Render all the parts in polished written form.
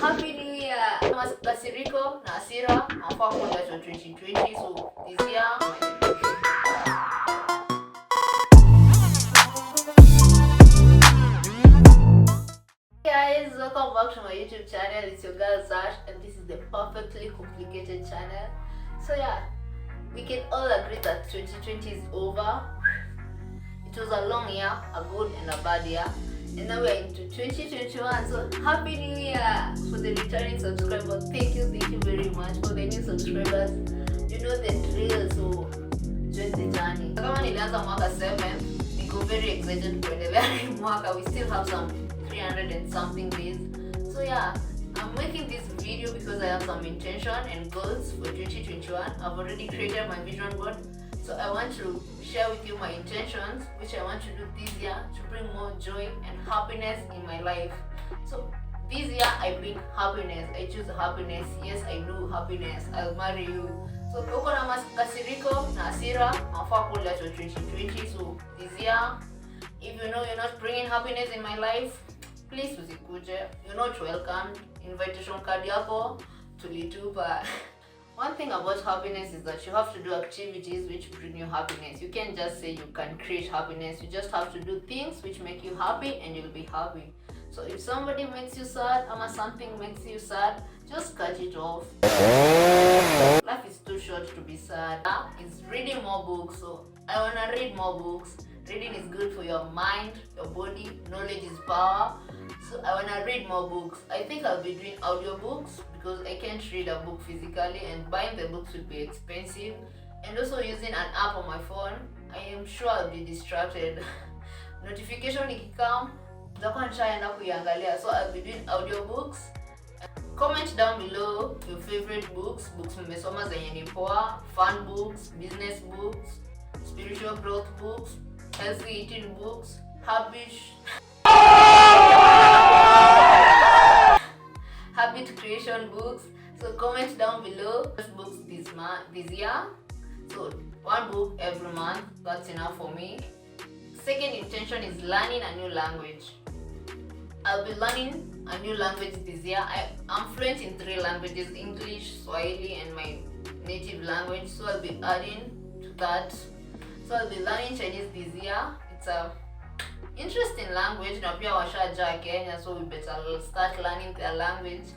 Happy New Year! Kasiriko na hasira nafaa kuenda 2020, so this year guys, welcome back to my YouTube channel. It's your girl Zash, and this is the perfectly complicated channel. So yeah, we can all agree that 2020 is over. It was a long year, a good and a bad year, and now we're into 2021. So happy new year for the returning subscribers. Thank you very much. For the new subscribers, you know the drill, so join the journey. Kama nilianza mwaka 7, niko very excited kuendelea mwaka. We still have some 300 and something days. So yeah, I'm making this video because I have some intention and goals for 2021. I've already created my vision board, so I want to share with you my intentions, which I want to do this year to bring more joy and happiness in my life. So this year I bring happiness. I choose happiness. Yes, I do happiness. I'll marry you. So uko na makasiriko na hasira nafaa kuenda 2020. So this year, if you know you're not bringing happiness in my life, please usikuje. You're not welcome. Invitation card yako tulitupa. One thing about happiness is that you have to do activities which bring you happiness. You can't just say you can create happiness. You just have to do things which make you happy and you'll be happy. So if somebody makes you sad or something makes you sad, just cut it off. Life is too short to be sad. It's reading more books, so I wanna read more books. Reading is good for your mind, your body. Knowledge is power. So I wanna read more books. I think I'll be doing audiobooks because I can't read a book physically, and buying the books would be expensive. And also using an app on my phone, I am sure I'll be distracted. Notification ikikam, nitakuwa nishaenda kuiangalia. So I'll be doing audiobooks. Comment down below your favorite books. Books mmesoma zenye ni poa, fun books, business books, spiritual growth books, healthy eating books, habit creation books. So comment down below which books this year. So one book every month, that's enough for me. Second intention is learning a new language. I'll be learning a new language this year. I'm fluent in 3 languages: English, Swahili, and my native language. So I'll be adding to that. So I'll be learning Chinese this year. It's a interesting language. Na pia washaja Kenya, so we better start learning their language.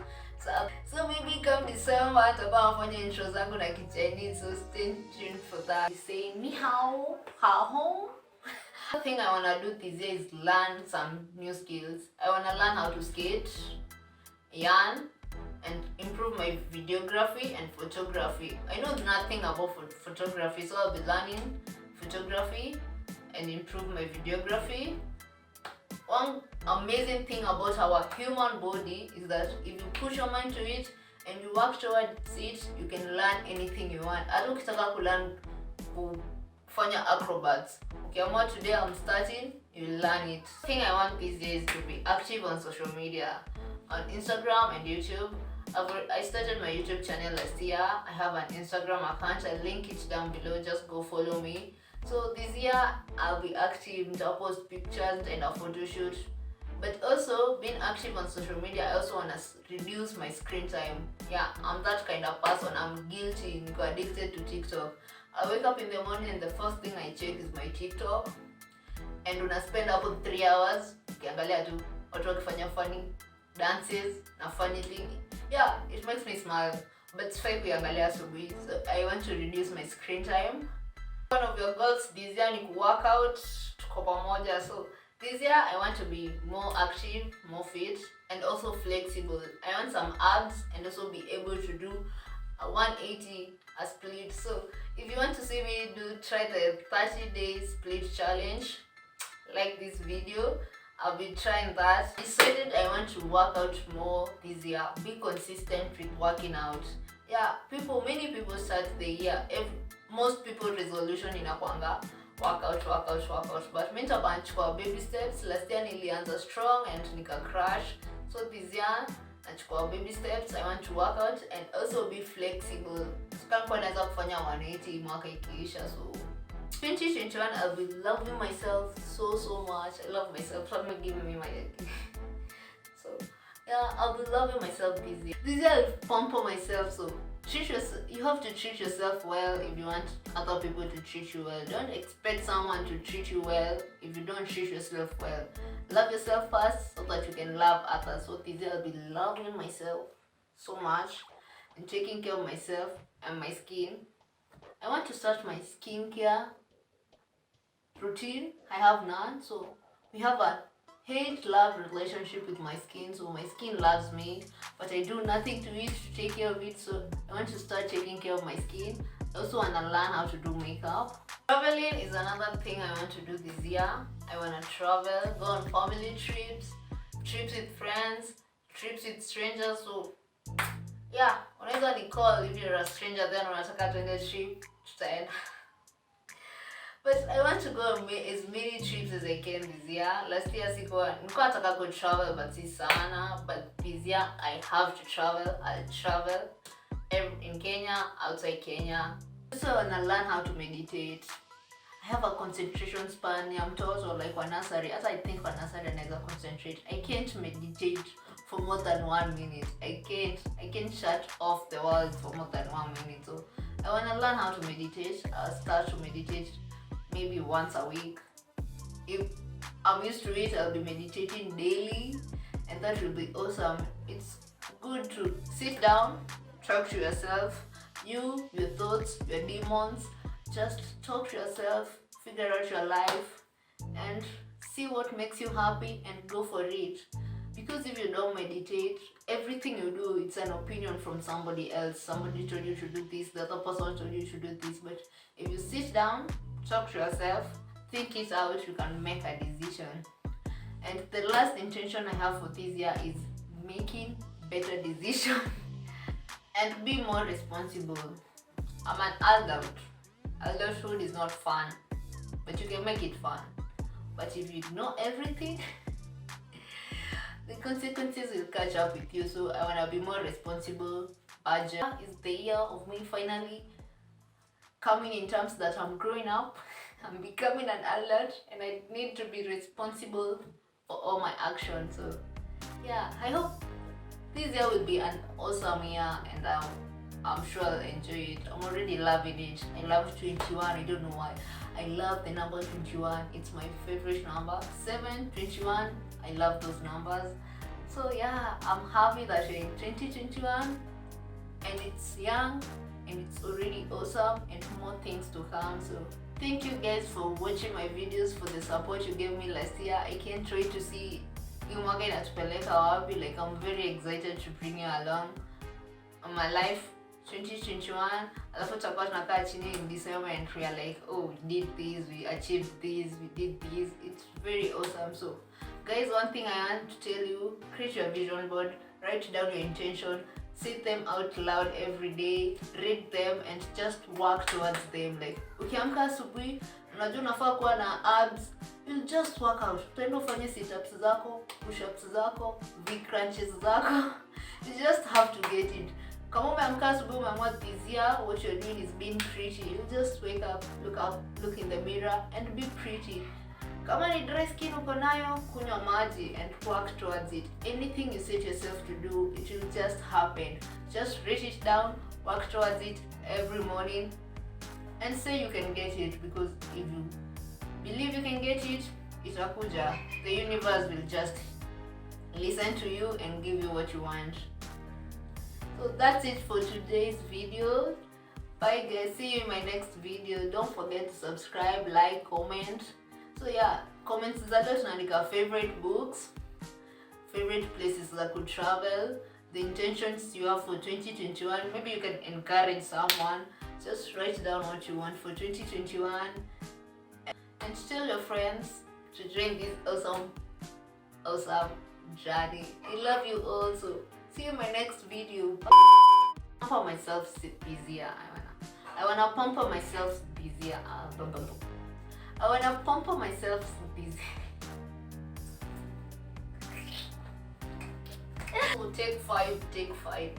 So maybe come December nitakuwa nafanya intro zangu na Chinese, so stay tuned for that. Say ni hao, hao. The thing I wanna do this year is learn some new skills. I wanna learn how to skate, yarn, and improve my videography and photography. I know nothing about photography, so I'll be learning photography and improve my videography. One amazing thing about our human body is that if you push your mind to it and you work towards it, you can learn anything you want. Hata ukitaka kulearn kufanya acrobats, ukiamua today I'm starting, you learn it. The thing I want these days to be active on social media, on Instagram and YouTube. I started my YouTube channel last year. I have an Instagram account. I'll link it down below. Just go follow me. So this year I'll be active. I'll post pictures and a photo shoot. But also being active on social media, I also want to reduce my screen time. Yeah, I'm that kind of person. I'm guilty. I'm addicted to TikTok. I wake up in the morning and the first thing I check is my TikTok. And when I spend about 3 hours, ukiangalia tu watu wakifanya funny dances na funny thing. Yeah, it makes me smile. But sifai kuangalia asubuhi. So I want to reduce my screen time. One of your goals this year ni work out, tuko pamoja. So this year I want to be more active, more fit, and also flexible. I want some abs and also be able to do a 180 a split. So if you want to see me try the 30-day split challenge, like this video, I'll be trying that. I decided I want to work out more this year. Be consistent with working out. Yeah, many people start the year. Most people resolution inakwanga work out. But mimi nitachukua baby steps. Last year nilianza strong and nika crash. So this year nachukua baby steps. I want to work out and also be flexible. Sikakuwa naweza kufanya 180 mwaka ikiisha. So 2021 I'll be loving myself so much. I love myself. So I'm giving me my so Yeah, I'll be loving myself this year. This year I'll pamper myself, so you have to treat yourself well if you want other people to treat you well. Don't expect someone to treat you well if you don't treat yourself well. Love yourself first so that you can love others. So this year I'll be loving myself so much and taking care of myself and my skin. I want to start my skincare routine. I have none, so we have a hate-love relationship with my skin. So my skin loves me, but I do nothing to it to take care of it. So I want to start taking care of my skin. I also want to learn how to do makeup. Traveling is another thing I want to do this year. I want to travel, go on family trips, trips with friends, trips with strangers. So yeah, unaweza ni call if you're a stranger then unataka tuende trip, tutaenda. But I want to go on as many trips as I can this year. Last year nilikuwa nataka go travel but si sana, but this year I have to travel. I'll travel in Kenya, outside Kenya. Also I want to learn how to meditate. I have a concentration span ya mtoto like kwa nursery. As I think kwa nursery naweza concentrate. I can't meditate for more than 1 minute. I can't shut off the world for more than 1 minute. So I want to learn how to meditate. I'll start to meditate maybe once a week. If I'm used to it, I'll be meditating daily, and that will be awesome. It's good to sit down, talk to yourself, your thoughts, your demons. Just talk to yourself, figure out your life, and see what makes you happy and go for it. Because if you don't meditate, everything you do, it's an opinion from somebody else. Somebody told you to do this, the other person told you to do this. But if you sit down, talk to yourself, think it out, you can make a decision. And the last intention I have for this year is making better decisions and be more responsible. I'm an adult. Adulthood is not fun, but you can make it fun. But if you know everything, the consequences will catch up with you. So I want to be more responsible. Budget is the year of me finally coming in terms that I'm growing up. I'm becoming an adult and I need to be responsible for all my actions. So yeah, I hope this year will be an awesome year, and I'm sure I'll enjoy it. I'm already loving it. I love 21. I don't know why. I love the number 21. It's my favorite number. 7, 21. I love those numbers. So yeah, I'm happy that we're in 2021 and it's young and it's already awesome and more things to come. So thank you guys for watching my videos, for the support you gave me last year. I can't wait to see you mwaka inatupeleka wapi. Like I'm very excited to bring you along on my life 2021. Alafu tutakuwa tunakaa chini in December and we are like, oh, we did this, we achieved this, we did this. It's very awesome. So guys, one thing I want to tell you, create your vision board, write down your intention, say them out loud every day, read them and just work towards them. Like ukiamka asubuhi unajua unafaa kuwa na abs, you'll just work out. Utaenda ufanye sit-ups zako, push-ups zako, V-crunches zako. You just have to get it. Kama umeamka asubuhi umeamua this year what you're doing is being pretty, you just wake up, look in the mirror and be pretty. Kama ni dry skin uko nayo, kunywa maji and work towards it. Anything you set yourself to do, it will just happen. Just write it down, work towards it every morning and say you can get it, because if you believe you can get it, itakuja. The universe will just listen to you and give you what you want. So that's it for today's video. Bye guys, see you in my next video. Don't forget to subscribe, like, comment. So yeah, comments zalo tunaandika favorite books, favorite places that could travel, the intentions you have for 2021. Maybe you can encourage someone. Just write down what you want for 2021 and tell your friends to join this awesome journey. I love you all. So see you in my next video. Pamper myself busier. I wanna pamper myself busier. I wanna pamper myself busy. So take 5.